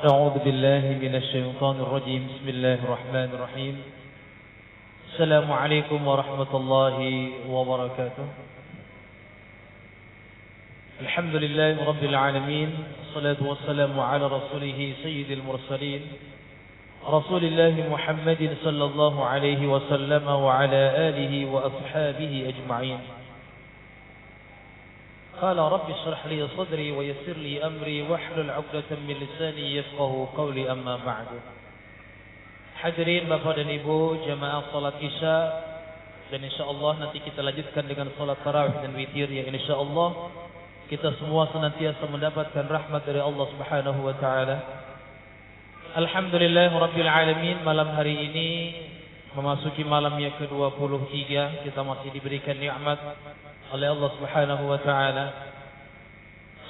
أعوذ بالله من الشيطان الرجيم بسم الله الرحمن الرحيم السلام عليكم ورحمة الله وبركاته الحمد لله رب العالمين الصلاة والسلام على رسوله سيد المرسلين رسول الله محمد صلى الله عليه وسلم وعلى آله وأصحابه أجمعين قال رب اشرح لي صدري ويسر لي أمري واحلل عقدة من لساني يفقه قولي أما بعد. Hadirin Bapak dan Ibu jamaah salat Isya, dan insyaallah nanti kita lanjutkan dengan salat tarawih dan witir yang insyaallah kita semua senantiasa mendapatkan rahmat dari Allah Subhanahu wa taala. Alhamdulillah rabbil alamin, malam hari ini memasuki malam yang ke-23 kita masih diberikan nikmat oleh Allah Subhanahu wa taala.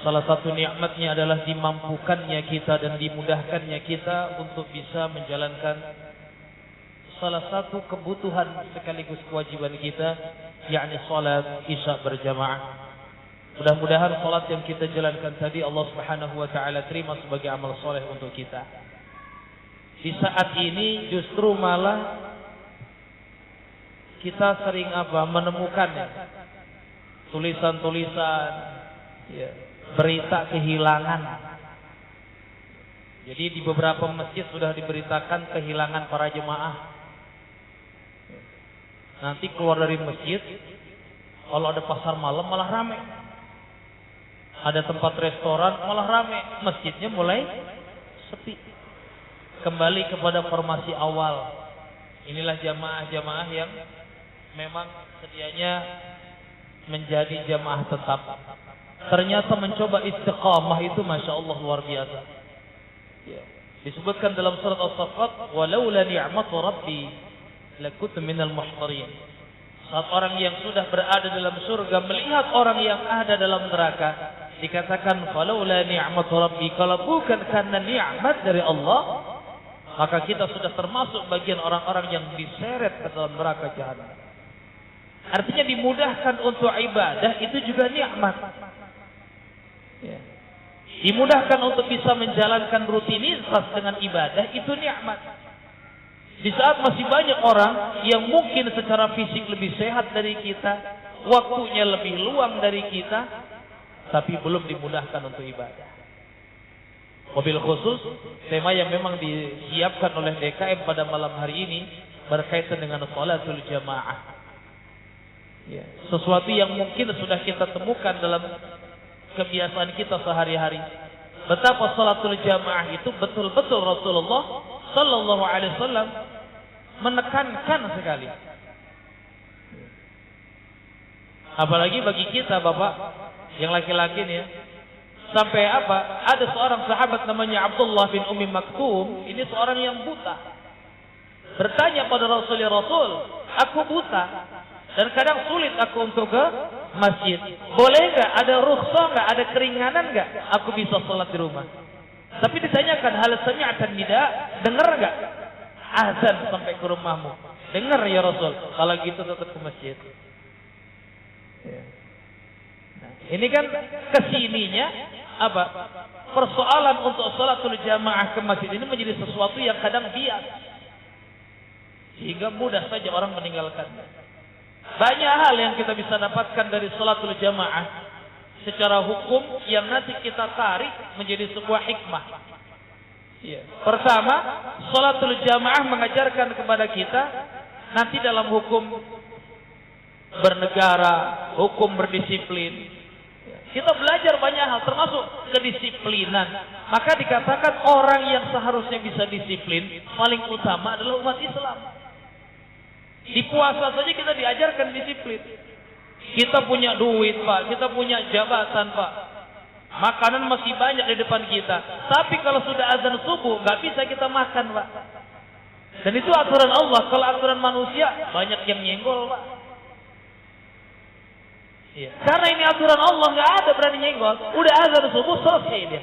Salah satu nikmatnya adalah dimampukannya kita dan dimudahkannya kita untuk bisa menjalankan salah satu kebutuhan sekaligus kewajiban kita, yakni salat Isya berjamaah. Mudah-mudahan salat yang kita jalankan tadi Allah Subhanahu wa taala terima sebagai amal soleh untuk kita. Di saat ini justru malah kita sering menemukannya tulisan-tulisan berita kehilangan. Jadi di beberapa masjid sudah diberitakan kehilangan para jemaah. Nanti keluar dari masjid, kalau ada pasar malam malah ramai. Ada tempat restoran malah ramai, masjidnya mulai sepi. Kembali kepada formasi awal. Inilah jamaah-jamaah yang memang sedianya menjadi jamaah tetap. Ternyata mencoba istiqamah itu Masya Allah luar biasa. Disebutkan dalam surat As-Saffat, walaula ni'matu rabbi lakuntu minal muhtarin. Saat orang yang sudah berada dalam surga melihat orang yang ada dalam neraka, dikatakan walaula ni'matu rabbi, kalau bukan karena nikmat dari Allah, maka kita sudah termasuk bagian orang-orang yang diseret ke dalam neraka jahanam. Artinya dimudahkan untuk ibadah itu juga nikmat. Dimudahkan untuk bisa menjalankan rutinitas dengan ibadah itu nikmat. Di saat masih banyak orang yang mungkin secara fisik lebih sehat dari kita, waktunya lebih luang dari kita, tapi belum dimudahkan untuk ibadah. Mobil khusus, tema yang memang disiapkan oleh DKM pada malam hari ini berkaitan dengan sholatul jamaah. Sesuatu yang mungkin sudah kita temukan dalam kebiasaan kita sehari-hari. Betapa sholatul jamaah itu betul-betul Rasulullah Sallallahu Alaihi Wasallam menekankan sekali. Apalagi bagi kita Bapak yang laki-laki nih ya. Sampai ada seorang sahabat namanya Abdullah bin Ummi Maktum. Ini seorang yang buta. Bertanya pada Rasulullah, Rasul, aku buta dan kadang sulit aku untuk ke masjid. Boleh nggak? Ada rukhsah nggak? Ada keringanan nggak? Aku bisa sholat di rumah. Tapi ditanyakan, hal sami'atan nida? Dengar nggak azan sampai ke rumahmu? Dengar ya Rasul. Kalau gitu tetap ke masjid. Nah, ini kan kesininya persoalan untuk sholatul jamaah ke masjid ini menjadi sesuatu yang kadang bias, sehingga mudah saja orang meninggalkannya. Banyak hal yang kita bisa dapatkan dari sholatul jamaah secara hukum yang nanti kita tarik menjadi sebuah hikmah. Pertama, sholatul jamaah mengajarkan kepada kita nanti dalam hukum bernegara, hukum berdisiplin. Kita belajar banyak hal termasuk kedisiplinan. Maka dikatakan orang yang seharusnya bisa disiplin paling utama adalah umat Islam. Di puasa saja kita diajarkan disiplin. Kita punya duit Pak, kita punya jabatan Pak, makanan masih banyak di depan kita. Tapi kalau sudah azan subuh nggak bisa kita makan Pak. Dan itu aturan Allah. Kalau aturan manusia banyak yang nyenggol Pak. Karena ini aturan Allah, nggak ada berani nyenggol. Udah azan subuh selesai dia.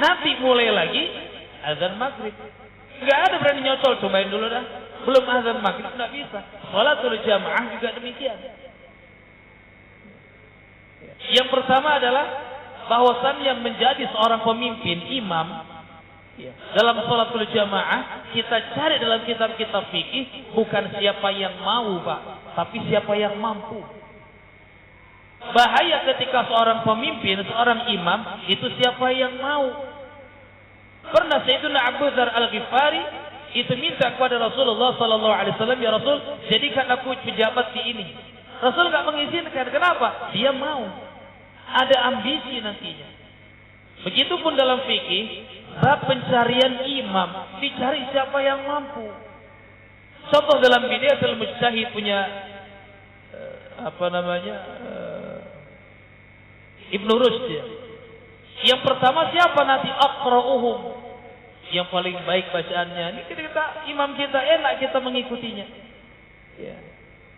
Nanti mulai lagi azan maghrib. Nggak ada berani nyocol, cobain dulu dah. Belum azan maghrib nggak bisa. Sholatul jamaah juga demikian. Yang pertama adalah bahwasannya menjadi seorang pemimpin imam dalam sholatul jamaah, kita cari dalam kitab-kitab fikih bukan siapa yang mau, Pak, tapi siapa yang mampu. Bahaya ketika seorang pemimpin, seorang imam itu siapa yang mau. Pernah Sayyidina Abu Dzar Al-Ghifari itu minta kepada Rasulullah sallallahu alaihi wasallam, "Ya Rasul, jadikan aku pejabat di ini." Rasul enggak mengizinkan. Kenapa? Dia mau. Ada ambisi nantinya. Begitupun dalam fikih, bab pencarian imam, dicari siapa yang mampu. Contoh dalam Bidayatul Mujtahid punya Ibnu Rushd. Yang pertama siapa nanti? Aqra'uhum, yang paling baik bacaannya. Ini kita imam kita enak kita mengikutinya. Ya.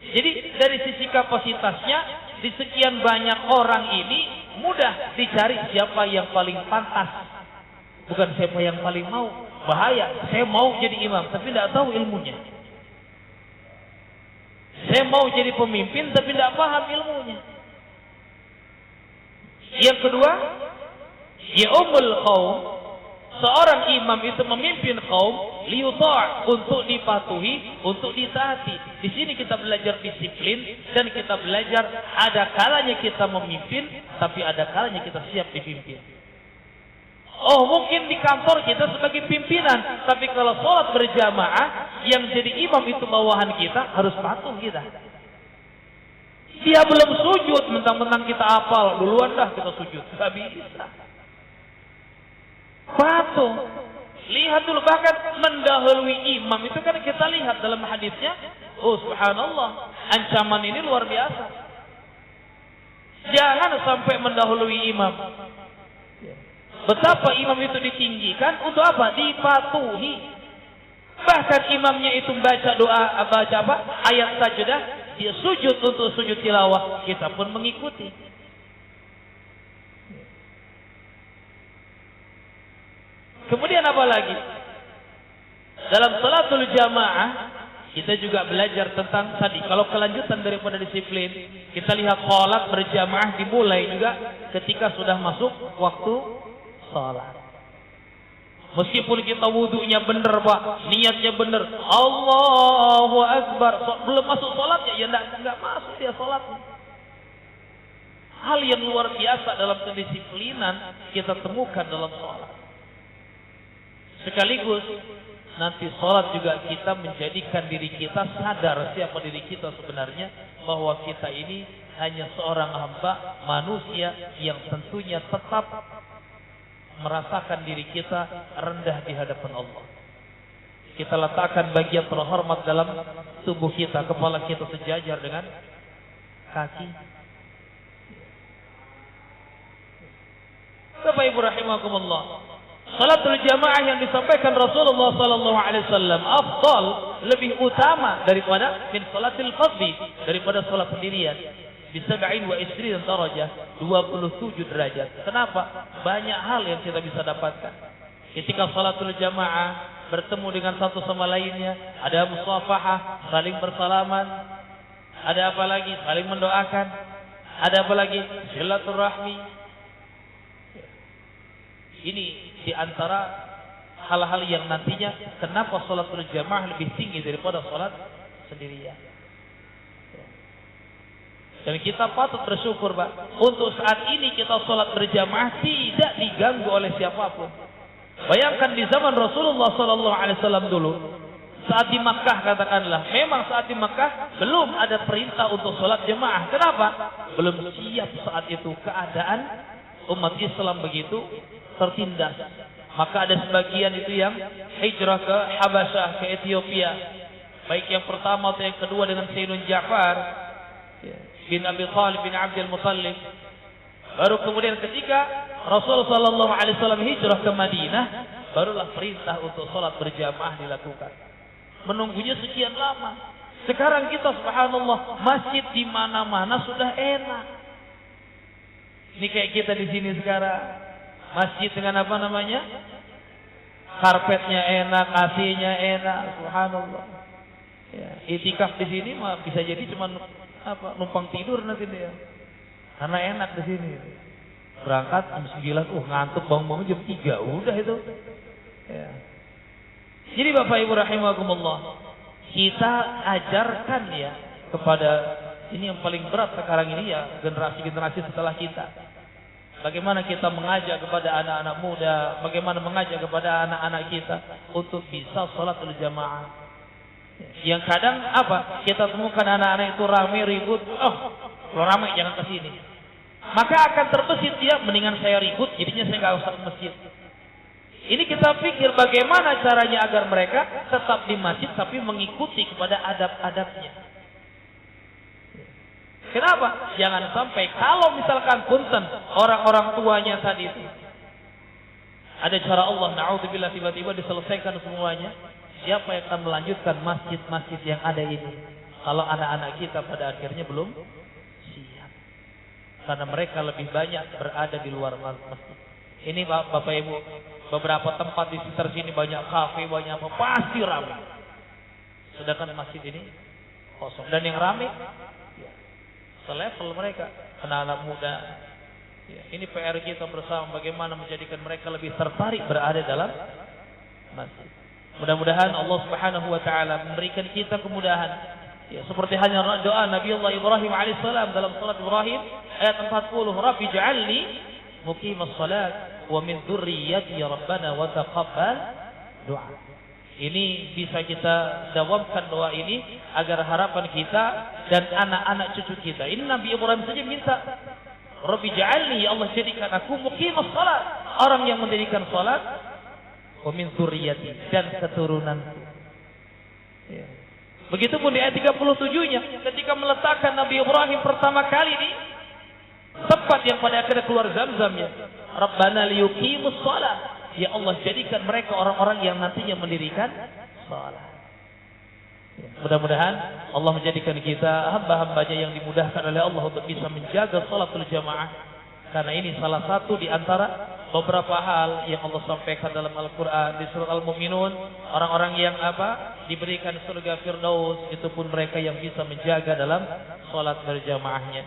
Jadi dari sisi kapasitasnya, di sekian banyak orang ini mudah dicari siapa yang paling pantas, bukan siapa yang paling mau. Bahaya. Saya mau jadi imam tapi tidak tahu ilmunya. Saya mau jadi pemimpin tapi tidak paham ilmunya. Yang kedua, ya'umul qaum, seorang imam itu memimpin kaum liyuta', untuk dipatuhi, untuk ditaati. Di sini kita belajar disiplin dan kita belajar ada kalanya kita memimpin, tapi ada kalanya kita siap dipimpin. Oh, mungkin di kantor kita sebagai pimpinan, tapi kalau sholat berjamaah yang jadi imam itu bawahan kita, harus patuh kita. Dia belum sujud, mentang-mentang kita hafal, duluan dah kita sujud. Gak bisa. Patuh. Lihat dulu, bahkan mendahului imam itu kan kita lihat dalam hadisnya. Oh subhanallah, ancaman ini luar biasa. Jangan sampai mendahului imam. Betapa imam itu ditinggikan untuk apa? Dipatuhi. Bahkan imamnya itu baca doa, baca apa? Ayat sajadah, dia sujud untuk sujud tilawah, kita pun mengikuti. Kemudian apa lagi? Dalam salatul jamaah kita juga belajar tentang tadi. Kalau kelanjutan daripada disiplin, kita lihat salat berjamaah dimulai juga ketika sudah masuk waktu salat. Meskipun kita wudunya benar, Pak, niatnya benar, Allahu Akbar, belum masuk salatnya, ya enggak masuk dia salatnya. Hal yang luar biasa dalam kedisiplinan kita temukan dalam salat. Sekaligus nanti salat juga kita menjadikan diri kita sadar siapa diri kita sebenarnya, bahwa kita ini hanya seorang hamba manusia yang tentunya tetap merasakan diri kita rendah di hadapan Allah. Kita letakkan bagian terhormat dalam tubuh kita, kepala kita sejajar dengan kaki. Bapak Ibu rahimakumullah, salatul jamaah yang disampaikan Rasulullah sallallahu alaihi wasallam afdal, lebih utama daripada min salatil fardhi, daripada salat sendirian. Bisab'in wa isrin darajah, 27 derajat. Kenapa? Banyak hal yang kita bisa dapatkan. Ketika salatul jamaah bertemu dengan satu sama lainnya, ada musafahah, saling bersalaman. Ada apa lagi? Saling mendoakan. Ada apa lagi? Silaturahmi. Ini di antara hal-hal yang nantinya kenapa salatul jamaah lebih tinggi daripada salat sendirian. Dan kita patut bersyukur, Pak, untuk saat ini kita sholat berjamaah tidak diganggu oleh siapapun. Bayangkan di zaman Rasulullah SAW dulu, saat di Makkah katakanlah, memang saat di Makkah belum ada perintah untuk sholat jamaah. Kenapa? Belum siap saat itu keadaan umat Islam begitu tertindas. Maka ada sebagian itu yang hijrah ke Habasyah, ke Ethiopia. Baik yang pertama atau yang kedua dengan Sayyidun Ja'far bin Abi Thalib bin Abdul Muttalib. Baru kemudian ketika Rasulullah sallallahu alaihi wasallam hijrah ke Madinah, barulah perintah untuk salat berjamaah dilakukan. Menunggunya sekian lama. Sekarang kita subhanallah, masjid di mana-mana sudah enak. Ini kayak kita di sini sekarang. Masjid dengan apa namanya? Karpetnya enak, AC-nya enak, subhanallah. Ya, itikaf di sini mah bisa jadi cuma numpang tidur nanti dia, karena enak di sini. Berangkat jam 9, ngantuk bangun jam 3, udah itu. Ya. Jadi Bapak Ibu rahimakumullah, kita ajarkan ya kepada, ini yang paling berat sekarang ini ya, generasi-generasi setelah kita. Bagaimana kita mengajak kepada anak-anak muda, bagaimana mengajak kepada anak-anak kita untuk bisa sholatul jamaah. Yang kadang apa? Kita temukan anak-anak itu ramai ribut, kalau ramai jangan ke sini. Maka akan terbesit dia, mendingan saya ribut, jadinya saya nggak usah ke masjid. Ini kita pikir bagaimana caranya agar mereka tetap di masjid tapi mengikuti kepada adab-adabnya. Kenapa? Jangan sampai kalau misalkan punten orang-orang tuanya tadi itu ada cara Allah, na'udzubillah, tiba-tiba diselesaikan semuanya. Siapa yang akan melanjutkan masjid-masjid yang ada ini? Kalau anak-anak kita pada akhirnya belum siap. Karena mereka lebih banyak berada di luar masjid. Ini Bapak Ibu, beberapa tempat di sekitar sini banyak kafe, banyak apa, pasti ramai. Sedangkan masjid ini kosong. Dan yang ramai selevel mereka, anak-anak muda. Ya, ini PR kita bersama, bagaimana menjadikan mereka lebih tertarik berada dalam masjid. Mudah-mudahan Allah Subhanahu wa taala memberikan kita kemudahan. Ya, seperti hanya doa Nabi Allah Ibrahim alaihissalam dalam salat Ibrahim ayat 40, Rabbi ja'alni muqimas salat wa min dzurriyyati rabbana wa taqabbal du'a. Ini bisa kita dawamkan doa ini agar harapan kita dan anak-anak cucu kita. Ini Nabi Ibrahim saja minta, Rabbi ja'alni, ya Allah jadikan aku muqimas salat, orang yang mendirikan salat, wa min dzurriyyati, dan keturunanku. Ya. Begitupun di ayat 37-nya ketika meletakkan Nabi Ibrahim pertama kali di tempat yang pada akhirnya keluar Zam-Zamnya, Rabbana liyuqimus salat. Ya Allah jadikan mereka orang-orang yang nantinya mendirikan salat. Ya, mudah-mudahan Allah menjadikan kita hamba-hambanya yang dimudahkan oleh Allah untuk bisa menjaga salatul jamaah. Karena ini salah satu di antara beberapa hal yang Allah sampaikan dalam Al-Quran di surat Al-Mu'minun. Orang-orang yang diberikan surga Firdaus, itu pun mereka yang bisa menjaga dalam salat berjamaahnya.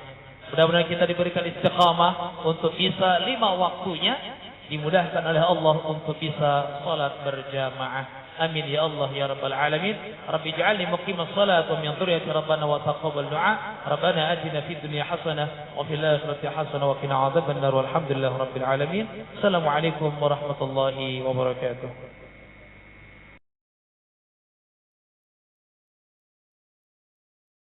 Mudah-mudahan kita diberikan istiqamah untuk bisa 5 waktunya, dimudahkan oleh Allah untuk bisa salat berjamaah. Amin ya Allah ya rabbal alamin. Rabbi ij'alni muqimas salat wa min dhurriyyati rabbana wa taqabbal du'a. Rabbana atina fid dunya hasanah wa fil akhirati hasanah wa qina adzaban nar. Walhamdulillahi rabbil alamin. Assalamualaikum warahmatullahi wabarakatuh.